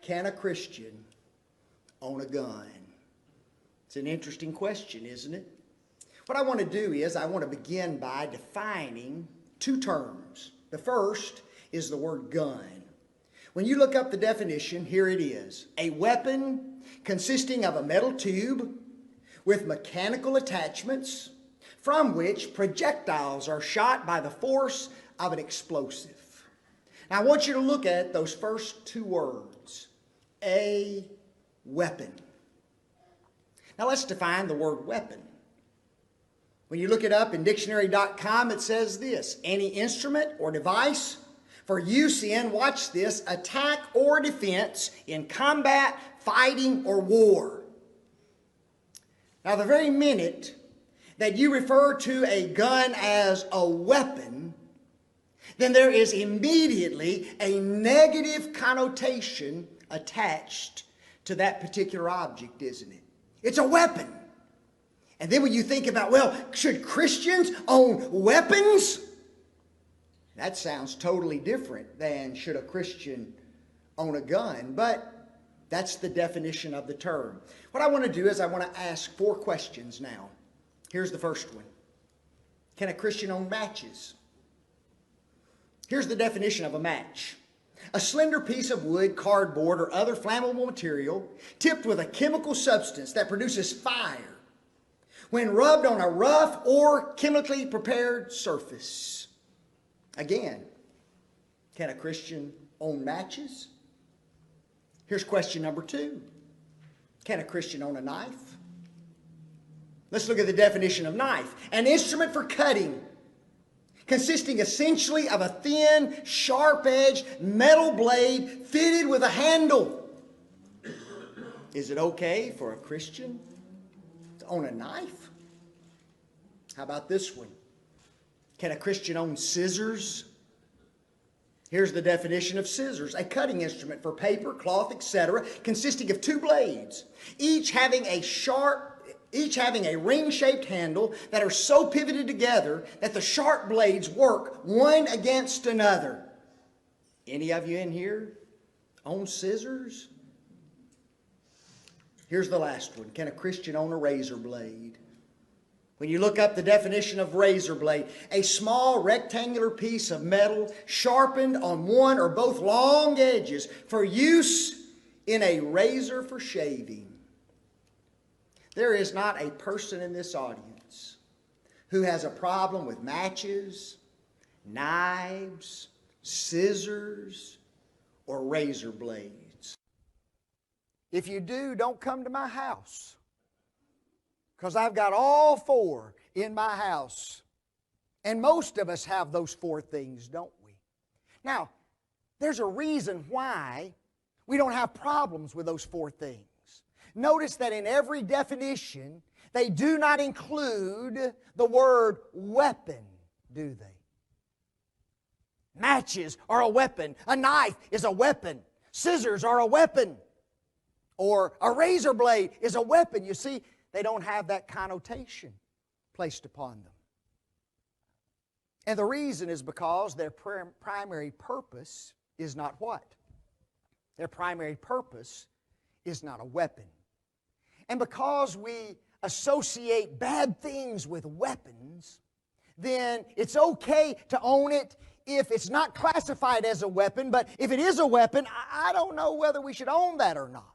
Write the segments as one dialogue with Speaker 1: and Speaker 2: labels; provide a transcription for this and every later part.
Speaker 1: Can a Christian own a gun? It's an interesting question, isn't it? What I want to do is I want to begin by defining two terms. The first is the word gun. When you look up the definition, here it is. A weapon consisting of a metal tube with mechanical attachments from which projectiles are shot by the force of an explosive. Now I want you to look at those first two words. A weapon. Now let's define the word weapon. When you look it up in dictionary.com, it says this: any instrument or device for use in, watch this, attack or defense in combat, fighting, or war. Now the very minute that you refer to a gun as a weapon, then there is immediately a negative connotation attached to that particular object, isn't it? It's a weapon. And then when you think about, well, should Christians own weapons? That sounds totally different than should a Christian own a gun, but that's the definition of the term. What I want to do is I want to ask 4 questions now. Here's the first one. Can a Christian own matches? Here's the definition of a match. A slender piece of wood, cardboard, or other flammable material tipped with a chemical substance that produces fire when rubbed on a rough or chemically prepared surface. Again, can a Christian own matches? Here's question number 2. Can a Christian own a knife? Let's look at the definition of knife. An instrument for cutting, consisting essentially of a thin, sharp-edged metal blade fitted with a handle. Is it okay for a Christian to own a knife? How about this one? Can a Christian own scissors? Here's the definition of scissors: a cutting instrument for paper, cloth, etc., consisting of 2 blades, each having a ring-shaped handle that are so pivoted together that the sharp blades work one against another. Any of you in here own scissors? Here's the last one. Can a Christian own a razor blade? When you look up the definition of razor blade, a small rectangular piece of metal sharpened on one or both long edges for use in a razor for shaving. There is not a person in this audience who has a problem with matches, knives, scissors, or razor blades. If you do, don't come to my house, because I've got all 4 in my house. And most of us have those 4 things, don't we? Now, there's a reason why we don't have problems with those 4 things. Notice that in every definition, they do not include the word weapon, do they? Matches are a weapon. A knife is a weapon. Scissors are a weapon. Or a razor blade is a weapon. You see, they don't have that connotation placed upon them. And the reason is because their primary purpose is not what? Their primary purpose is not a weapon. And because we associate bad things with weapons, then it's okay to own it if it's not classified as a weapon. But if it is a weapon, I don't know whether we should own that or not.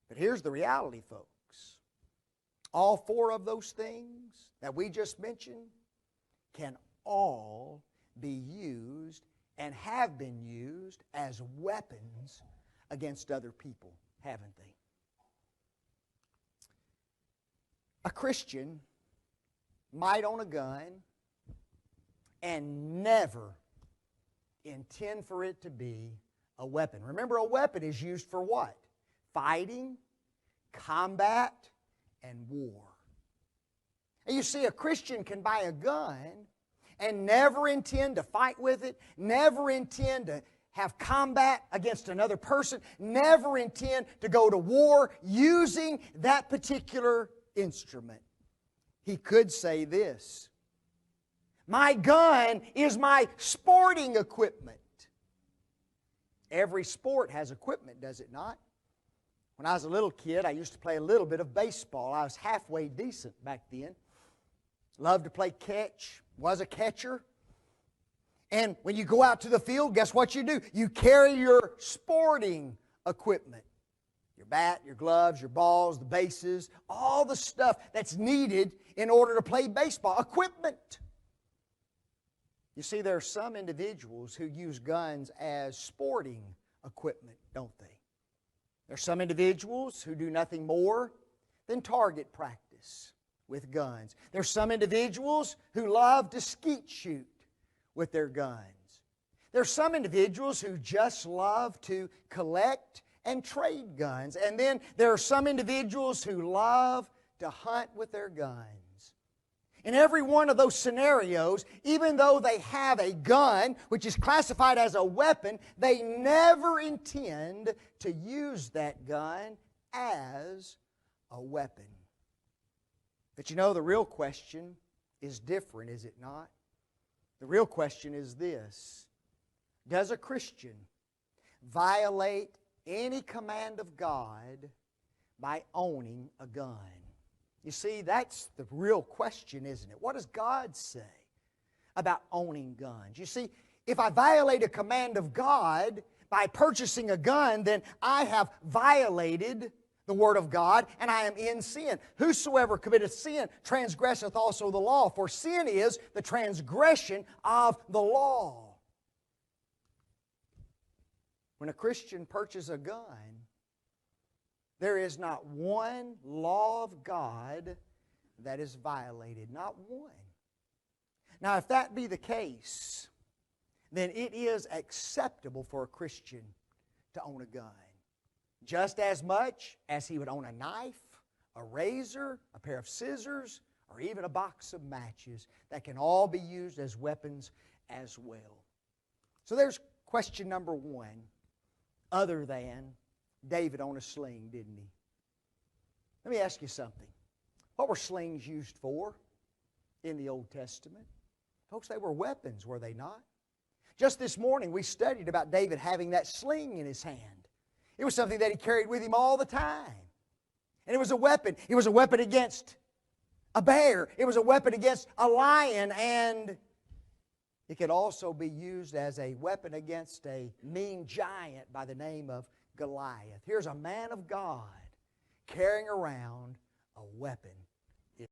Speaker 1: But here's the reality, folks. All 4 of those things that we just mentioned can all be used and have been used as weapons against other people, haven't they? A Christian might own a gun and never intend for it to be a weapon. Remember, a weapon is used for what? Fighting, combat, and war. And you see, a Christian can buy a gun and never intend to fight with it, never intend to have combat against another person, never intend to go to war using that particular instrument. He could say this: my gun is my sporting equipment. Every sport has equipment, does it not? When I was a little kid, I used to play a little bit of baseball. I was halfway decent back then. Loved to play catch, was a catcher. And when you go out to the field, guess what you do? You carry your sporting equipment. Your bat, your gloves, your balls, the bases, all the stuff that's needed in order to play baseball. Equipment. You see, there are some individuals who use guns as sporting equipment, don't they? There are some individuals who do nothing more than target practice with guns. There are some individuals who love to skeet shoot with their guns. There are some individuals who just love to collect and trade guns. And then there are some individuals who love to hunt with their guns. In every one of those scenarios, even though they have a gun, which is classified as a weapon, they never intend to use that gun as a weapon. But you know, the real question is different, is it not? The real question is this: does a Christian violate any command of God by owning a gun? You see, that's the real question, isn't it? What does God say about owning guns? You see, if I violate a command of God by purchasing a gun, then I have violated the Word of God, and I am in sin. Whosoever committeth sin transgresseth also the law, for sin is the transgression of the law. When a Christian purchases a gun, there is not one law of God that is violated. Not one. Now, if that be the case, then it is acceptable for a Christian to own a gun. Just as much as he would own a knife, a razor, a pair of scissors, or even a box of matches that can all be used as weapons as well. So there's question number one, other than David owned a sling, didn't he? Let me ask you something. What were slings used for in the Old Testament? Folks, they were weapons, were they not? Just this morning we studied about David having that sling in his hand. It was something that he carried with him all the time. And it was a weapon. It was a weapon against a bear. It was a weapon against a lion. And it could also be used as a weapon against a mean giant by the name of Goliath. Here's a man of God carrying around a weapon.